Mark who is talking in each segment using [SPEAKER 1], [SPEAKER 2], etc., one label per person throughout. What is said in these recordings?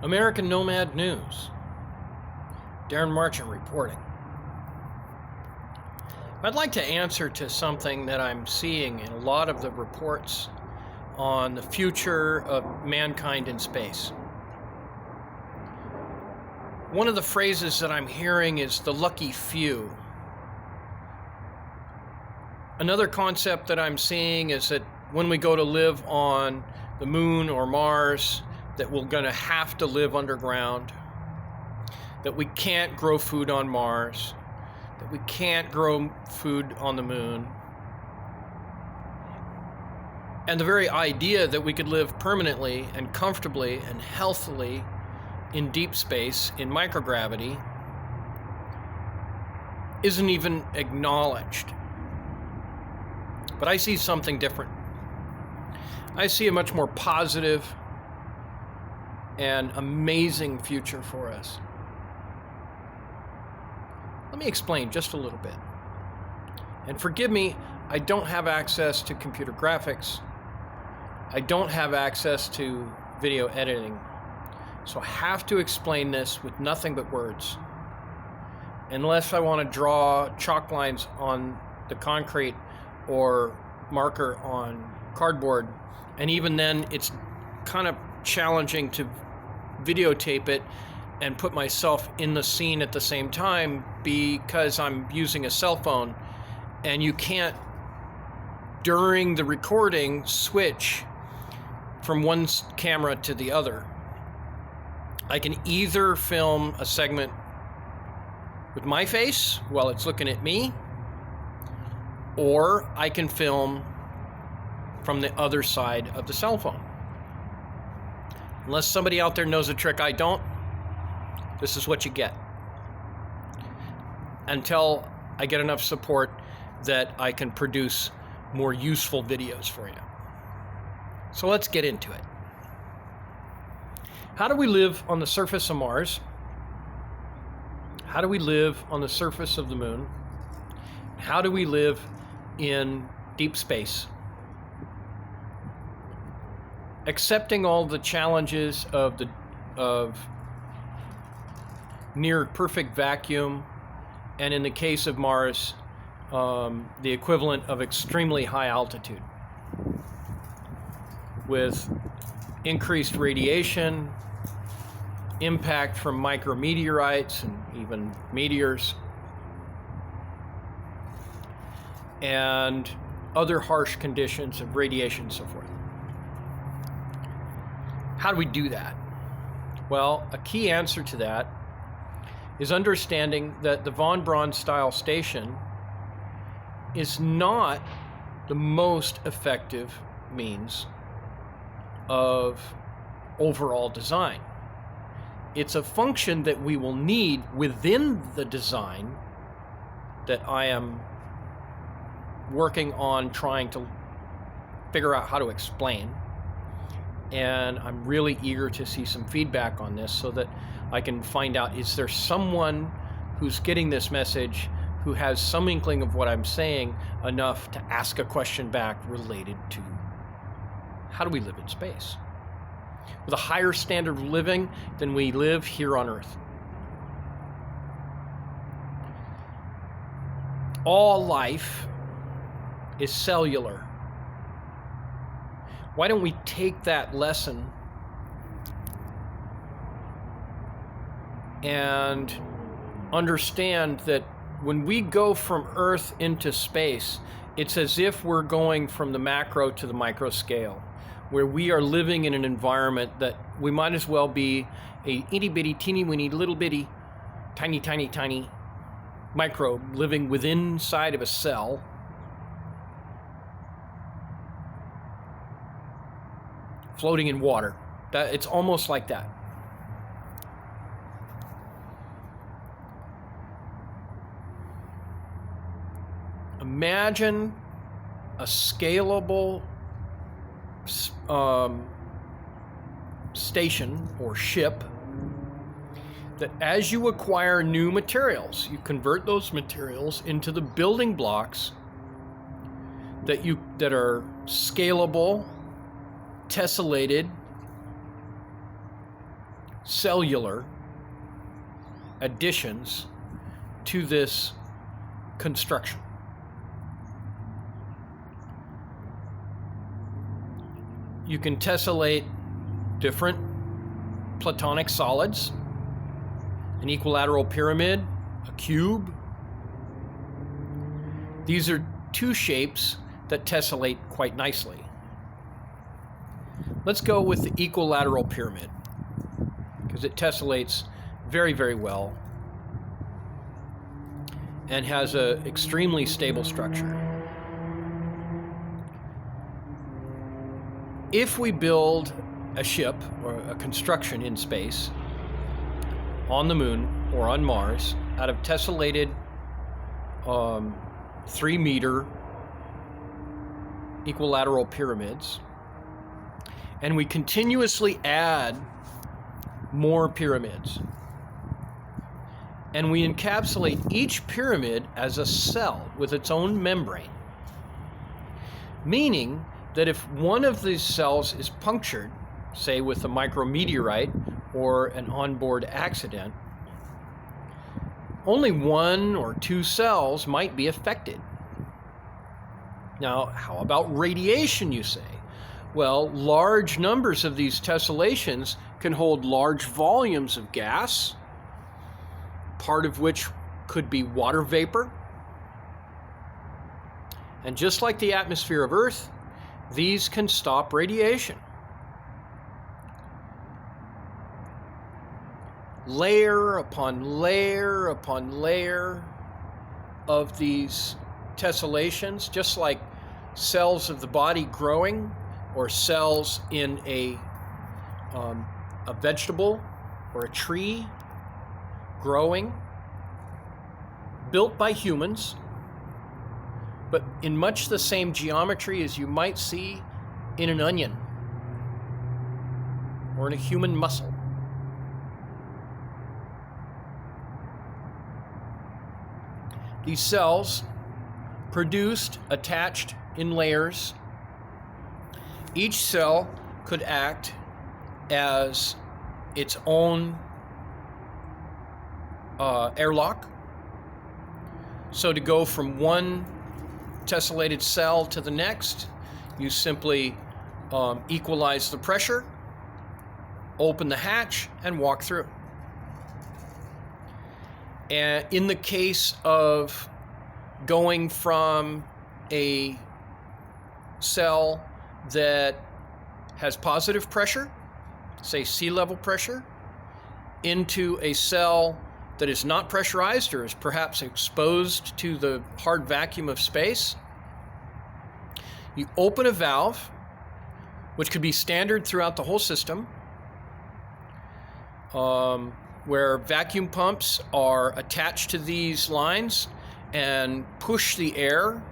[SPEAKER 1] American Nomad News. Darren Marchant reporting. I'd like to answer to something that I'm seeing in a lot of the reports on the future of mankind in space. One of the phrases that I'm hearing is the lucky few. Another concept that I'm seeing is that when we go to live on the moon or Mars, that we're going to have to live underground, that we can't grow food on Mars, that we can't grow food on the moon. And the very idea that we could live permanently and comfortably and healthily in deep space, in microgravity, isn't even acknowledged. But I see something different. I see a much more positive and amazing future for us. Let me explain just a little bit. And forgive me, I don't have access to computer graphics. I don't have access to video editing. So I have to explain this with nothing but words. Unless I want to draw chalk lines on the concrete or marker on cardboard. And even then, it's kind of challenging to videotape it and put myself in the scene at the same time because I'm using a cell phone, and you can't, during the recording, switch from one camera to the other. I can either film a segment with my face while it's looking at me, or I can film from the other side of the cell phone. Unless somebody out there knows a trick I don't, this is what you get. Until I get enough support that I can produce more useful videos for you. So let's get into it. How do we live on the surface of Mars? How do we live on the surface of the moon? How do we live in deep space? Accepting all the challenges of near perfect vacuum, and in the case of Mars, the equivalent of extremely high altitude, with increased radiation, impact from micrometeorites and even meteors, and other harsh conditions of radiation and so forth. How do we do that? Well, a key answer to that is understanding that the von Braun style station is not the most effective means of overall design. It's a function that we will need within the design that I am working on trying to figure out how to explain. And I'm really eager to see some feedback on this so that I can find out, is there someone who's getting this message who has some inkling of what I'm saying enough to ask a question back related to how do we live in space with a higher standard of living than we live here on Earth. All life is cellular. Why don't we take that lesson and understand that when we go from Earth into space, it's as if we're going from the macro to the micro scale, where we are living in an environment that we might as well be a itty bitty, teeny weeny, little bitty, tiny, tiny, tiny microbe living within inside of a cell. Floating in water. It's almost like that. Imagine a scalable station or ship that as you acquire new materials, you convert those materials into the building blocks that are scalable, tessellated, cellular additions to this construction. You can tessellate different platonic solids, an equilateral pyramid, a cube. These are two shapes that tessellate quite nicely. Let's go with the equilateral pyramid because it tessellates very, very well and has an extremely stable structure. If we build a ship or a construction in space on the moon or on Mars out of tessellated 3-meter equilateral pyramids, and we continuously add more pyramids, and we encapsulate each pyramid as a cell with its own membrane, meaning that if one of these cells is punctured, say with a micrometeorite or an onboard accident, only 1 or 2 cells might be affected. Now, how about radiation, you say? Well, large numbers of these tessellations can hold large volumes of gas, part of which could be water vapor. And just like the atmosphere of Earth, these can stop radiation. Layer upon layer upon layer of these tessellations, just like cells of the body growing or cells in a vegetable or a tree growing, built by humans, but in much the same geometry as you might see in an onion or in a human muscle. These cells, produced, attached in layers, each cell could act as its own airlock. So to go from one tessellated cell to the next, you simply equalize the pressure, open the hatch, and walk through. And in the case of going from a cell that has positive pressure, say sea level pressure, into a cell that is not pressurized or is perhaps exposed to the hard vacuum of space, you open a valve, which could be standard throughout the whole system, where vacuum pumps are attached to these lines and push the air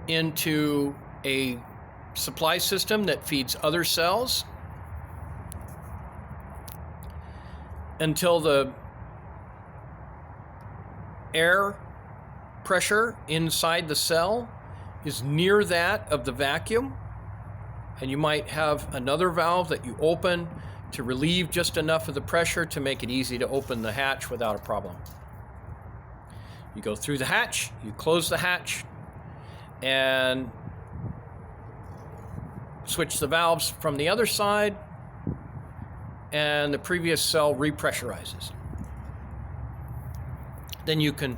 [SPEAKER 1] into a supply system that feeds other cells until the air pressure inside the cell is near that of the vacuum, and you might have another valve that you open to relieve just enough of the pressure to make it easy to open the hatch without a problem. You go through the hatch, you close the hatch, and switch the valves from the other side, and the previous cell repressurizes. Then you can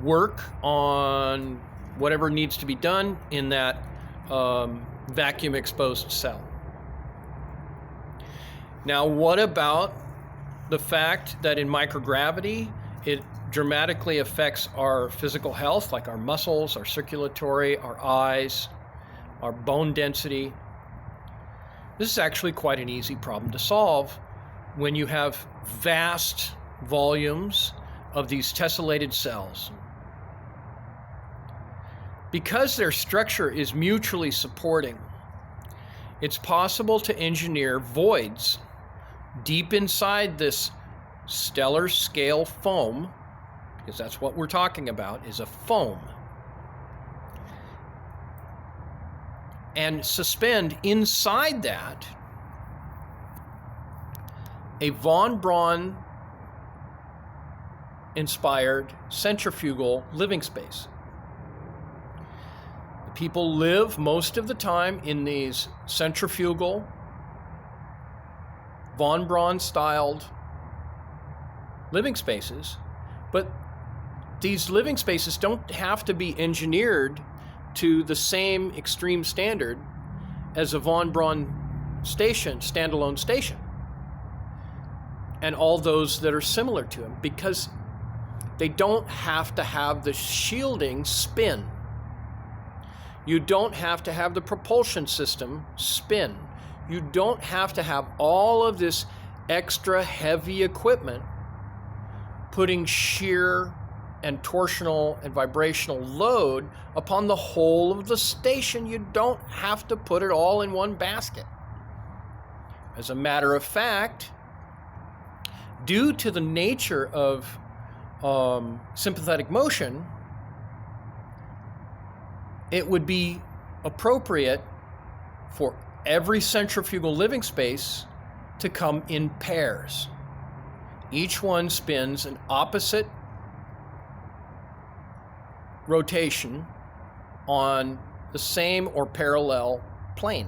[SPEAKER 1] work on whatever needs to be done in that vacuum exposed cell. Now, what about the fact that in microgravity, it dramatically affects our physical health, like our muscles, our circulatory, our eyes, our bone density? This is actually quite an easy problem to solve when you have vast volumes of these tessellated cells. Because their structure is mutually supporting, it's possible to engineer voids deep inside this stellar scale foam, because that's what we're talking about, is a foam, and suspend inside that a von Braun inspired centrifugal living space. The people live most of the time in these centrifugal von Braun styled living spaces, but these living spaces don't have to be engineered to the same extreme standard as a von Braun station, standalone station, and all those that are similar to them, because they don't have to have the shielding spin. You don't have to have the propulsion system spin. You don't have to have all of this extra heavy equipment putting shear and torsional and vibrational load upon the whole of the station. You don't have to put it all in one basket. As a matter of fact, due to the nature of sympathetic motion, it would be appropriate for every centrifugal living space to come in pairs. Each one spins an opposite rotation on the same or parallel plane.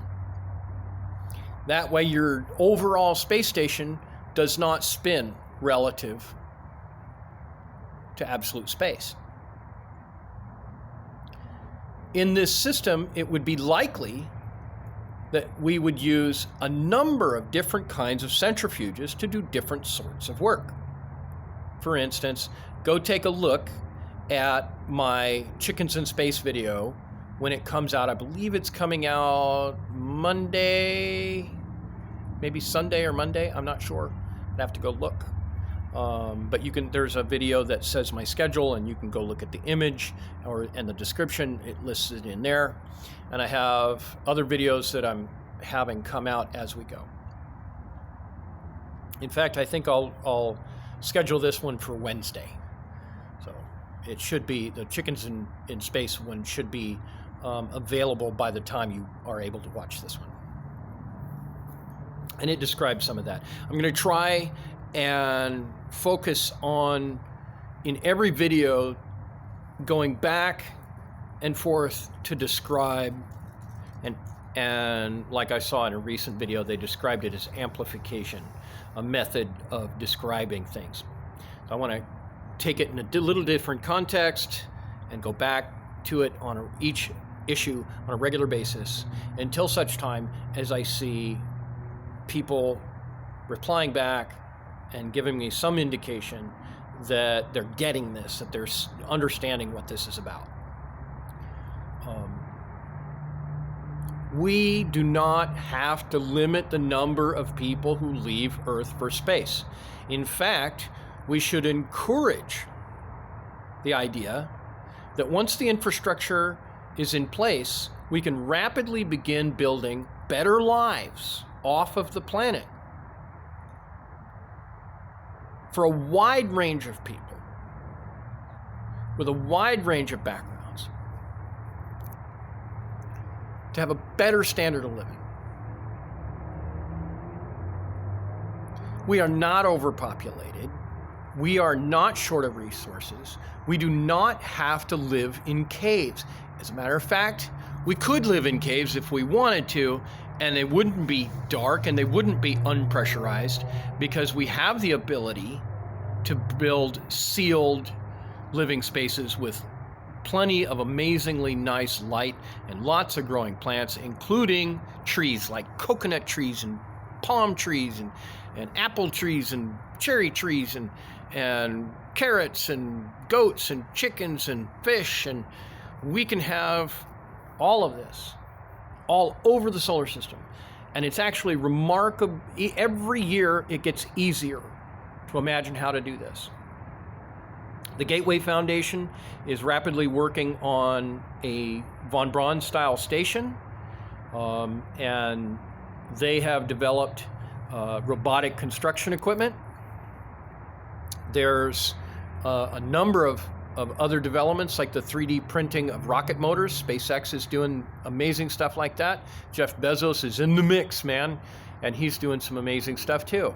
[SPEAKER 1] That way your overall space station does not spin relative to absolute space. In this system, it would be likely that we would use a number of different kinds of centrifuges to do different sorts of work. For instance, go take a look at my Chickens in Space video when it comes out. I believe it's coming out Monday, maybe Sunday or Monday, I'm not sure. I'd have to go look. But you can. There's a video that says my schedule, and you can go look at the image and the description. It lists it in there. And I have other videos that I'm having come out as we go. In fact, I think I'll schedule this one for Wednesday. So it should be, the Chickens in Space one should be available by the time you are able to watch this one. And it describes some of that. I'm going to try and focus on, in every video, going back and forth to describe, and like I saw in a recent video, they described it as amplification, a method of describing things. So I want to take it in a little different context and go back to it on each issue on a regular basis until such time as I see people replying back and giving me some indication that they're getting this, that they're understanding what this is about. We do not have to limit the number of people who leave Earth for space. In fact, we should encourage the idea that once the infrastructure is in place, we can rapidly begin building better lives off of the planet for a wide range of people with a wide range of backgrounds to have a better standard of living. We are not overpopulated. We are not short of resources. We do not have to live in caves. As a matter of fact, we could live in caves if we wanted to, and they wouldn't be dark and they wouldn't be unpressurized, because we have the ability to build sealed living spaces with plenty of amazingly nice light and lots of growing plants, including trees like coconut trees and palm trees and apple trees and cherry trees and carrots and goats and chickens and fish. And we can have all of this all over the solar system. And it's actually remarkable. Every year it gets easier to imagine how to do this. The Gateway Foundation is rapidly working on a von Braun style station, and they have developed robotic construction equipment. There's a number of other developments, like the 3D printing of rocket motors. SpaceX is doing amazing stuff like that. Jeff Bezos is in the mix, man, and he's doing some amazing stuff too.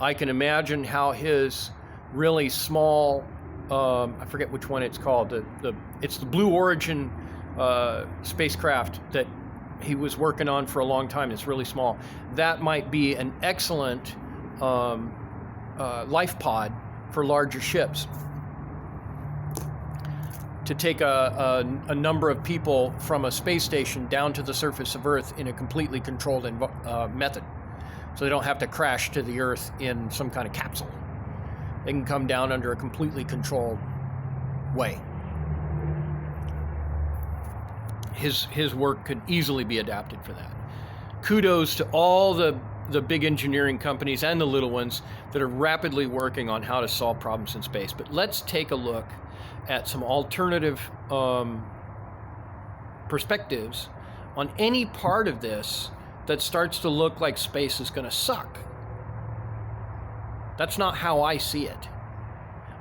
[SPEAKER 1] I can imagine how his really small, I forget which one it's called, it's the Blue Origin spacecraft that he was working on for a long time. It's really small. That might be an excellent life pod for larger ships, to take a number of people from a space station down to the surface of Earth in a completely controlled method. So they don't have to crash to the Earth in some kind of capsule. They can come down under a completely controlled way. His work could easily be adapted for that. Kudos to all the big engineering companies and the little ones that are rapidly working on how to solve problems in space. But let's take a look at some alternative perspectives on any part of this that starts to look like space is going to suck. That's not how I see it.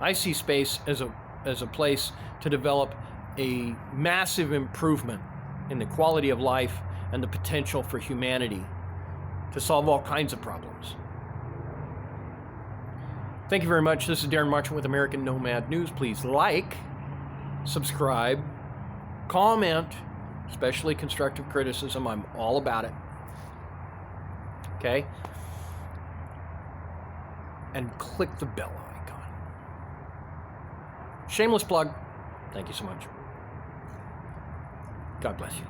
[SPEAKER 1] I see space as a place to develop a massive improvement in the quality of life and the potential for humanity to solve all kinds of problems. Thank you very much. This is Darren Marchant with American Nomad News. Please like, subscribe, comment, especially constructive criticism. I'm all about it. Okay? And click the bell icon. Shameless plug. Thank you so much. God bless you.